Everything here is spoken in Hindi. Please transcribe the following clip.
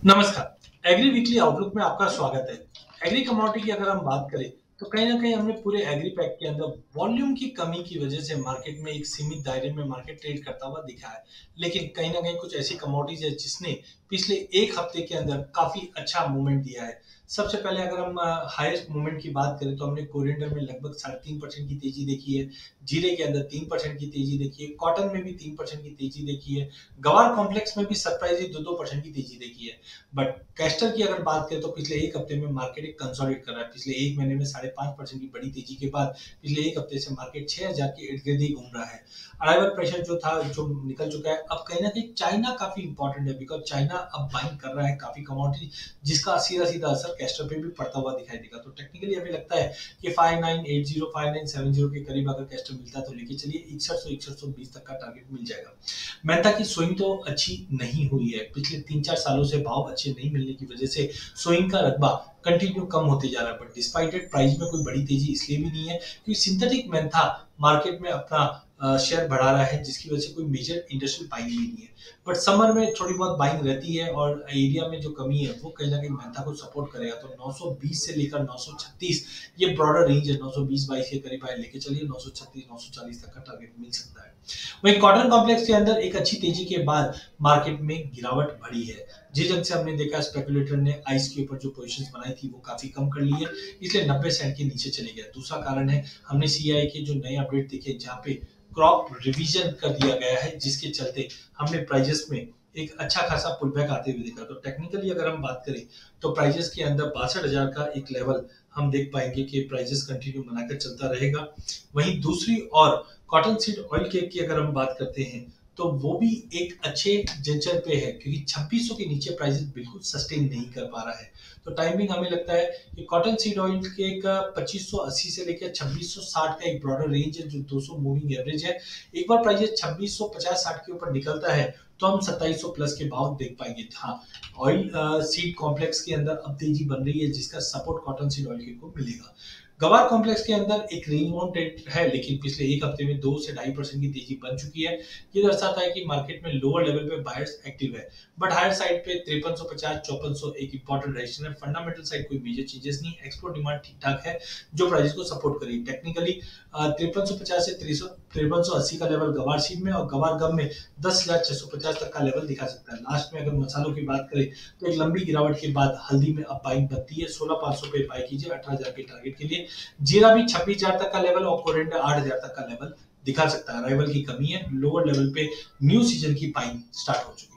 नमस्कार। एग्री वीकली आउटलुक में आपका स्वागत है। एग्री कमोडिटी की अगर हम बात करें तो कहीं ना कहीं हमने पूरे एग्री पैक के अंदर वॉल्यूम की कमी की वजह से मार्केट में एक सीमित दायरे में मार्केट ट्रेड करता हुआ दिखा है। लेकिन कहीं ना कहीं कुछ ऐसी कमोडिटीज है जिसने पिछले एक हफ्ते के अंदर काफी अच्छा मूवमेंट दिया है। सबसे पहले अगर हम हाईएस्ट मूवमेंट की बात करें तो हमने कोरिएंडर में लगभग 3.5% की तेजी देखी है। जीरे के अंदर 3% की तेजी देखी है। कॉटन में भी 3% की तेजी देखी है। गवार कॉम्प्लेक्स में भी सरप्राइजिंग 2-2% की तेजी देखी है। बट कैस्टर की अगर बात करें तो पिछले एक हफ्ते में मार्केट एक कंसोलिडेट कर रहा है। पिछले एक महीने में 5.5% की बड़ी तेजी के बाद पिछले एक हफ्ते से मार्केट 6000 के इर्द गिर्द ही घूम रहा है। अराइवल प्रेशर जो था जो निकल चुका है। अब कहीं ना कहीं चाइना काफी इंपॉर्टेंट है बिकॉज चाइना अब बाइंग कर रहा है काफी कमोडिटी जिसका सीधा सीधा असर कैस्टर पे भी पड़ता हुआ दिखाई देगा। तो टेक्निकली हमें लगता है कि 5980 5970 के करीब अगर कैस्टर मिलता है तो लेके चलिए 6100 तक का टारगेट मिल जाएगा। मेहता की स्विंग तो अच्छी नहीं हुई है। पिछले 3-4 सालों से भाव अच्छे नहीं मिलने की वजह से स्विंग का रकबा कंटिन्यू कम होते जा रहा है। बट डिस्पाइट इट प्राइस में कोई बड़ी तेजी इसलिए भी नहीं है क्योंकि सिंथेटिक मेंथा मार्केट में अपना शेयर बढ़ा रहा है जिसकी वजह से कोई मेजर इंडस्ट्रियल बाइंग भी नहीं है। बट समर में थोड़ी बहुत बाइंग रहती है और एरिया में जो कमी है वो कहीं ना कहीं मेंथा को सपोर्ट करेगा। तो 920 से लेकर 936 ये ब्रॉडर रेंज है। 920-22 के करीब आए लेके चलिए 936-940 तक का टारगेट मिल सकता है। वहीं कॉटन कॉम्प्लेक्स के अंदर एक अच्छी तेजी के बाद मार्केट में गिरावट बढ़ी है। जिस जंग से हमने देखा स्पेकुलेटर ने आइस के ऊपर जो पोजीशंस बनाई थी वो काफी कम कर ली है इसलिए 90 सेंट के नीचे चले गया। दूसरा कारण है हमने सीआई के जो नए अपडेट देखे जहां पे क्रॉप रिवीजन कर दिया गया है जिसके चलते हमने प्राइजेस में एक अच्छा खासा पुलबैक आते हुए देखा। तो टेक्निकली अगर हम बात करें तो प्राइजेस के अंदर 62,000 का एक लेवल हम देख पाएंगे कि प्राइजेस कंटिन्यू बनाकर चलता रहेगा। वहीं दूसरी और कॉटन सीड ऑयल केक की अगर हम बात करते हैं तो वो भी एक अच्छे जंक्शन पे है क्योंकि 2600 के नीचे प्राइसेस बिल्कुल सस्टेन नहीं कर पा रहा है। तो टाइमिंग हमें लगता है कि कॉटन सीड ऑयल केक का 2580 से लेकर 2660 का एक ब्रॉडर रेंज है जो 200 मूविंग एवरेज है। एक बार प्राइस 2650-60 के ऊपर निकलता है तो हम 2700 प्लस के भाव देख पाएंगे। हाँ, ऑयल सीड कॉम्प्लेक्स के अंदर अब तेजी बन रही है जिसका support cotton seed oil cake को मिलेगा। गवार कॉम्प्लेक्स के अंदर एक रेंज बाउंड ट्रेड है लेकिन पिछले एक हफ्ते में 2 से 2.5% की तेजी बन चुकी है। ये दर्शाता है कि मार्केट में लोअर लेवल पे बायर्स एक्टिव है बट हायर साइड पे 5350 5400 एक इंपॉर्टेंट रेजिस्टेंस है। फंडामेंटल साइड कोई मेजर चेंजेस नहीं। एक्सपोर्ट डिमांड ठीक ठाक है जो प्राइस को सपोर्ट करेगी। टेक्निकली 5350 से 5380 का लेवल गवार सीड में और गवार गम में 10,650 तक का लेवल दिखा सकता है। लास्ट में अगर मसालों की बात करें तो एक लंबी गिरावट के बाद हल्दी में अब बाइंग बनती है। 16,500 पे बाय कीजिए 18,000 के टारगेट के लिए। जीरा भी 26,000 तक का लेवल और कोरिएंडर 8,000 तक का लेवल दिखा सकता है। अराइवल की कमी है। लोअर लेवल पे न्यू सीजन की बाइंग स्टार्ट हो चुकी है।